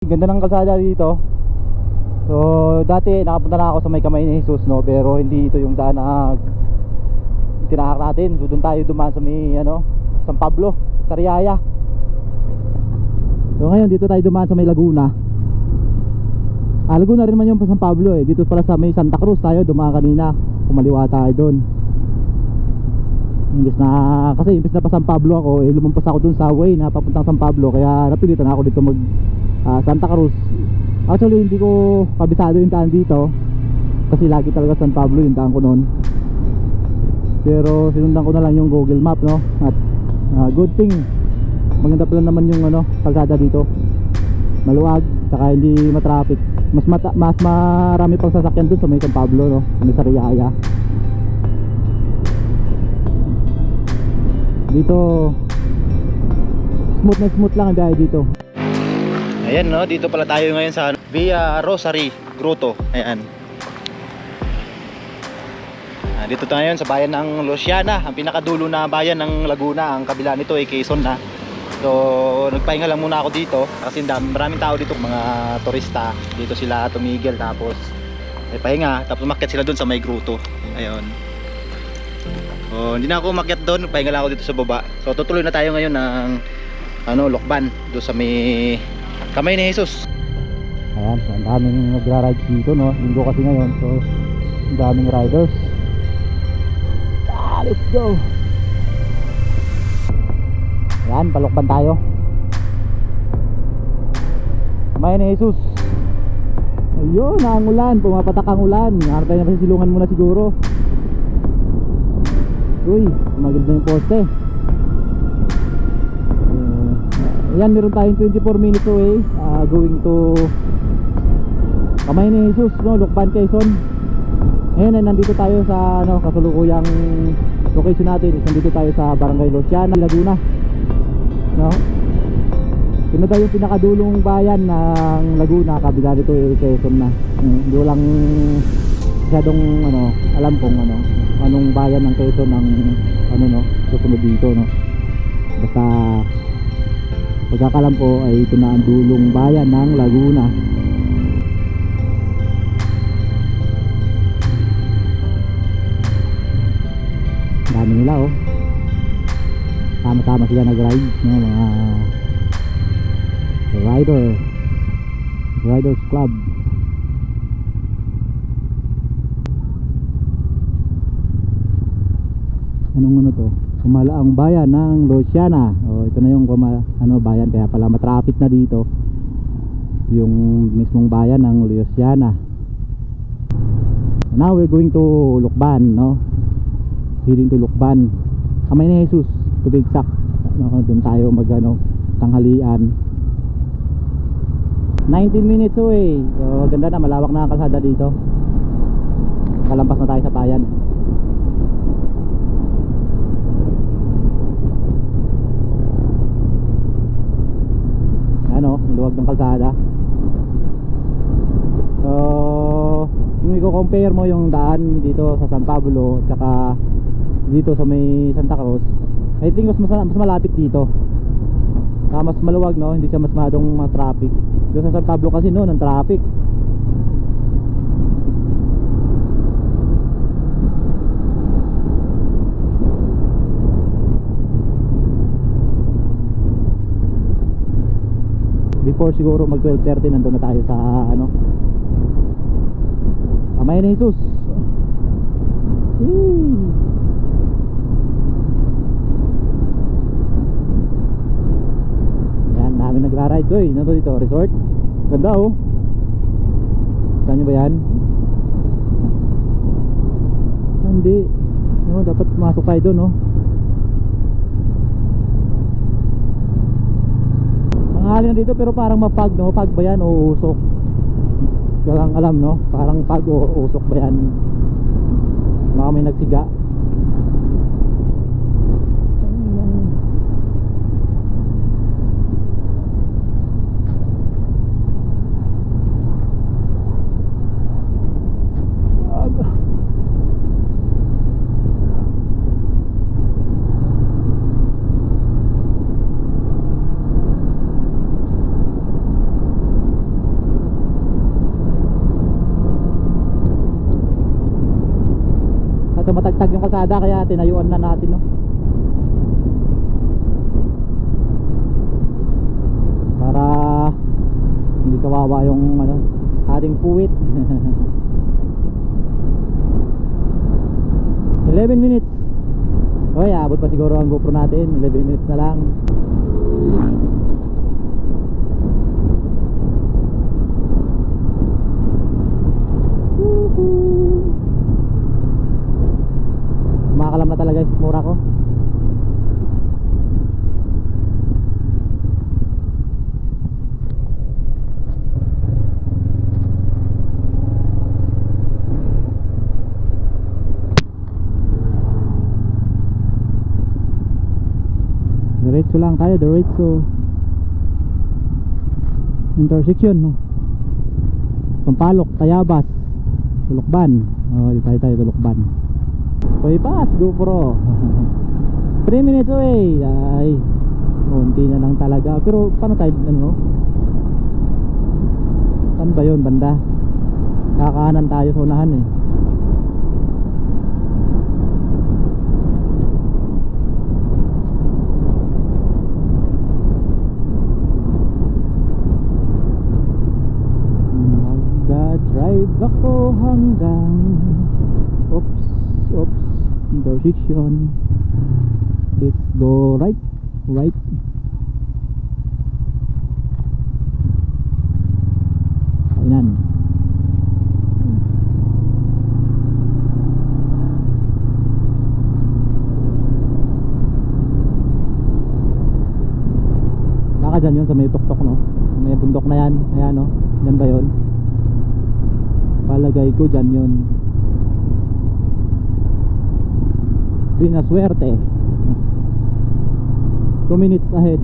Ganda ng kalsada dito. So dati nakapunta na ako sa may Kamay ni Jesus, no, pero hindi ito yung daan na tinahak natin. So doon tayo dumaan sa may San Pablo, Sariaya. So ngayon dito tayo dumaan sa may Laguna. Laguna rin naman yung San Pablo eh. Dito pala sa may Santa Cruz tayo dumaan kanina. Kumaliwa tayo doon. Imbis na pa San Pablo ako, lumampas ako dun sa way na papuntang San Pablo. Kaya napilitan ako dito mag Santa Cruz. Actually hindi ko kabisado yung daan dito, kasi lagi talaga San Pablo yung daan ko noon. Pero sinundan ko na lang yung Google Map, no. At good thing maganda pala naman yung kalsada dito. Maluwag, saka hindi matraffic. Mas marami pang sasakyan dun sa may San Pablo, no, sa may Sariaya. Dito smooth lang ang biyahe dito. Ayan, no, dito pala tayo ngayon sa Via Rosary Grotto. Ayan. Dito tayo ngayon sa bayan ng Luciana, ang pinakadulo na bayan ng Laguna. Ang kabila nito ay Quezon na. So nagpahinga lang muna ako dito kasi maraming tao dito, mga turista. Dito sila tumigil, tapos pahinga, tapos umakyat sila doon sa may grotto. Ayun. So hindi na ako umakyat doon, pahinga lang ako dito sa baba. So tutuloy na tayo ngayon ng Lokban doon sa may Kamay ni Jesus. Ayan, so ang daming nagra-ride dito, no. Linggo kasi ngayon, so ang daming riders. Let's go. Ayan, palokban tayo. Kamay ni Jesus. Ayun, ang ulan, pumapatak ang ulan. Harapay na pa, silungan muna siguro. Uy, tumagil na yung poste. Ayan, meron tayong 24 minutes away, going to Kamay ni Jesus, no, Lokban, Quezon. Ngayon ay nandito tayo sa kasalukuyang location natin. Nandito tayo sa Barangay Luciana, Laguna, no. Ito tayo yung pinakadulong bayan ng Laguna. Kabila dito ay Quezon na. Hindi ko lang masyadong alam kung anong bayan ng Quezon ang susunod dito, no. Basta pagkakalam ko ay ito na ang dulong bayan ng Laguna. Dami nila, oh. Tama-tama sila nag-ride, no, mga Riders Club. Anong to? Kumalaang bayan ng Luciana. Ito na yung bayan, kaya pala matraffic na dito. Yung mismong bayan ng Luciana. Now we're going to Lokban, no. Heading to Lokban, Kamay ni Jesus, to be exact. Doon tayo mag tanghalian. 19 minutes away. So ganda na, malawak na ang kalsada dito. Kalampas na tayo sa bayan. Luwag ng kalsada. So kung i-compare mo yung daan dito sa San Pablo at saka dito sa may Santa Cruz, I think mas malapit dito. Mas maluwag, no, hindi siya mas madong traffic. Dito sa San Pablo kasi noon ang traffic. Before siguro mag 12:30 nandun na tayo sa Kamay ni Jesus. Yan, dami nagra-ride. Uy, nandun dito, resort. Ganda, oh. Saan nyo ba yan? Hindi, no, dapat masok tayo doon, no. Tanghali na dito pero parang mapag, no? Pag ba yan o usok? Walang alam, no? Parang pag o usok ba yan? Baka may nagsiga. Kaso matagtag yung kalsada kaya tinayuan na natin, no? Para hindi kawawa yung ano, ating puwit. 11 minutes. Okay, abot pa siguro ang GoPro natin. 11 minutes na lang. Kumakalam na talaga yung mura ko. Diretso lang tayo, diretso. Intersection, no? Sampalok, Tayabas, Tulukban. Oh, di tayo Tulukban. Pass, GoPro. 3 minutes away. Ay, konti na lang talaga. Pero paano tayo, ano? Saan ba yun, banda? Kakahanan tayo sa unahan eh. Magda-drive ako hanggang intersection. Let's go right. Kainan. Baka dyan yun sa may tuktok, no? May bundok na yan. Ayan, no? Yan ba yun? Palagay ko dyan yun. Pinaswerte. 2 minutes ahead.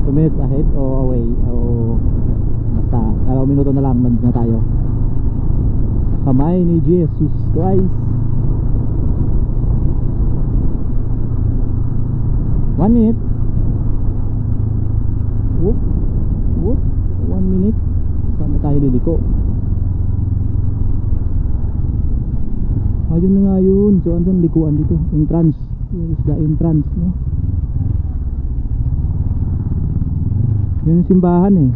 2 minutes ahead o away o basta 2 minuto na lang nandun na tayo. Kamay ni Jesus Christ. 1 minute. Whoop. 1 minute. Saan na tayo liliko? Ayun na nga yun. So andun likuan dito. Entrance. Here is the entrance, no? Yun yung simbahan eh.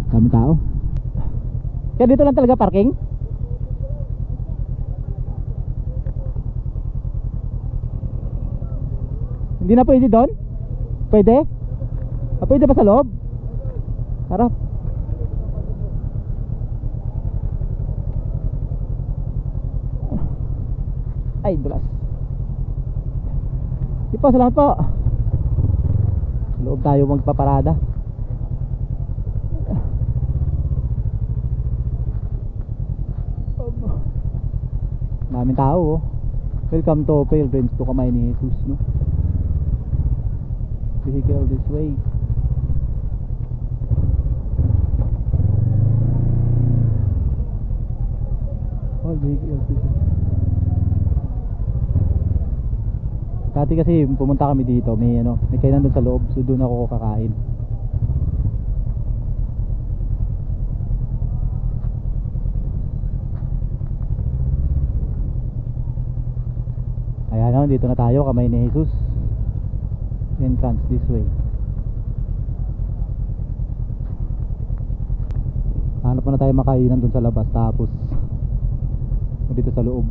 Dami tao. Kaya dito lang talaga parking? Hindi na pwede doon? Pwede? Pwede ba sa loob? Harap. Ay, dulas. Di po, salamat po. Sa loob tayo magpaparada. Daming tao, oh. Welcome to Pilgrims to Kamay ni Jesus, no? Vehicle this way. All vehicles this way. Dati kasi pumunta kami dito, may kainan doon sa loob, so doon ako kakain. Ayan, dito na tayo, Kamay ni Jesus. Entrance this way. Hanap na tayo makainan doon sa labas, tapos dito sa loob.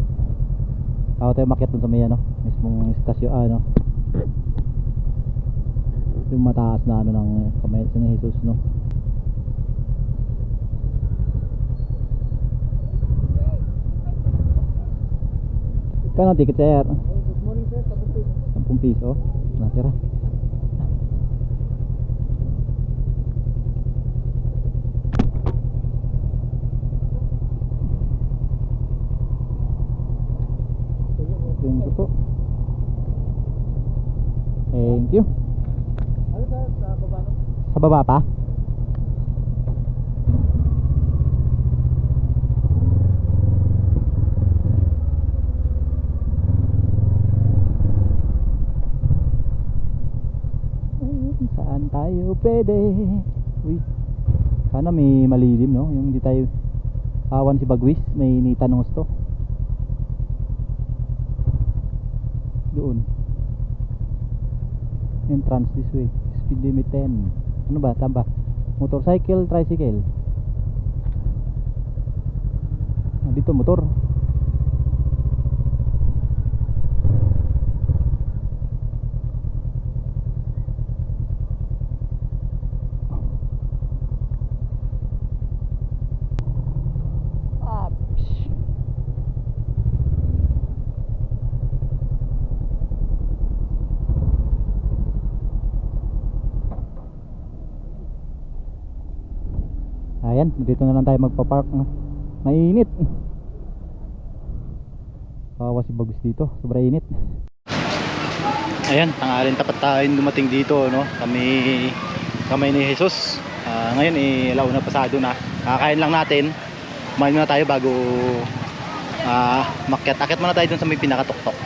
Ako tayo makiat doon sa may mismong istasyon, yung mataas na ng Kamay ni Jesus, no? Kano ticket, sir? Good morning, sir. 10 piso. Natira. Thank you po. Thank you. Ano, sir? Sa baba, no? Sa baba pa? Saan tayo pwede? Uy, sana may malilim, no? Yung hindi tayo awan si Bagwis. May initan ng gusto. doon. Entrance this way. Speed limit 10. Ano ba? Tamba? Motorcycle, tricycle. Dito motor. Ayan, dito na lang tayo magpa-park, no? Mainit. Kawawa si Bagus dito, sobrang init. Ayan, tanghalin tapat tayo dumating dito, no? Kami ni Jesus. Ngayon alauna pasado na. Kakain lang natin. Kumain muna tayo bago makyat. Akyat muna tayo dun sa may pinakatuktok.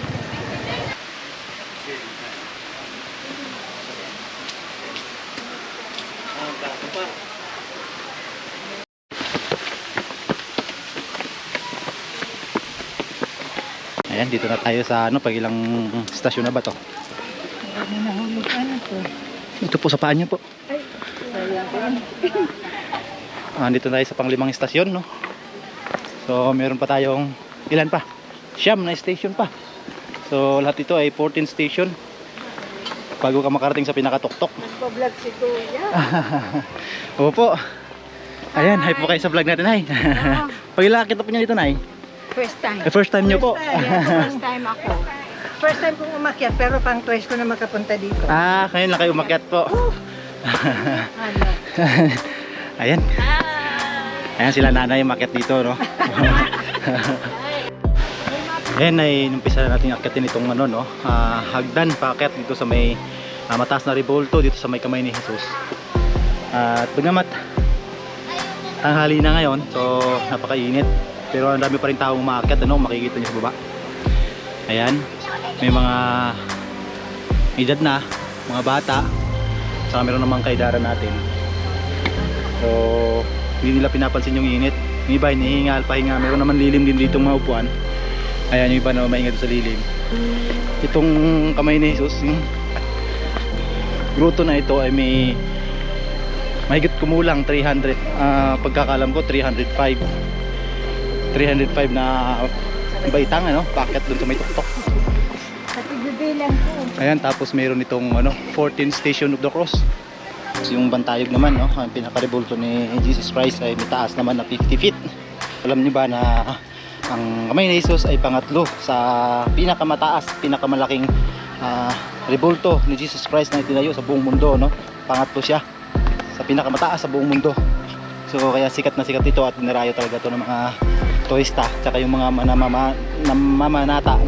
Ayan, dito na tayo sa pag ilang stasyon na ba to? Ano nahulog ano to? Ito po sa paa niyo po. Ay, sayang. Dito tayo sa pang-5 istasyon, no? So, meron pa tayong ilan pa? 9 na station pa. So, lahat ito ay 14 station bago ka makarating sa pinakatuktok. Nagpa-vlog si Kuya. Opo. Ayan, hi po kayo sa vlog natin, hi. Pagilakit po niya dito, nay. First time. First time niyo po. First time ako. First time kong umakyat pero pang twice ko na makapunta dito. Ngayon lang kayo umakyat po. Ano? Ayan. Ayan sila nanay umakyat dito, no? Ayan ay numpisa na natin akyatin itong hagdan paakyat dito sa may mataas na revolto dito sa may kamay ni Jesus. At bagamat tanghali na ngayon, so napakainit. Pero ang dami pa rin taong umaakyat, makikita niyo sa baba. Ayan, may mga edad na, mga bata. Saka meron namang kaidara natin. So, hindi nila pinapansin yung init. Yung iba, hinihingal, pahinga. Meron naman lilim din dito mga upuan. Ayan, yung iba na maingat sa lilim. Itong kamay ni Jesus, yung gruto na ito ay may mahigit kumulang 300. Pagkakalam ko, 305 na baitang, packet dun sa may tuktok. Pati bibilang ko. Ayan, tapos mayroon itong 14 Station of the Cross. So, yung bantayog naman, ang pinaka-rebulto ni Jesus Christ ay may taas naman na 50 feet. Alam niyo ba na ang kamay ni Jesus ay pangatlo sa pinakamataas, pinakamalaking rebulto ni Jesus Christ na itinayo sa buong mundo, Pangatlo siya sa pinakamataas sa buong mundo. So kaya sikat na sikat ito at dinarayo talaga ito ng mga turista tsaka yung mga namamanata,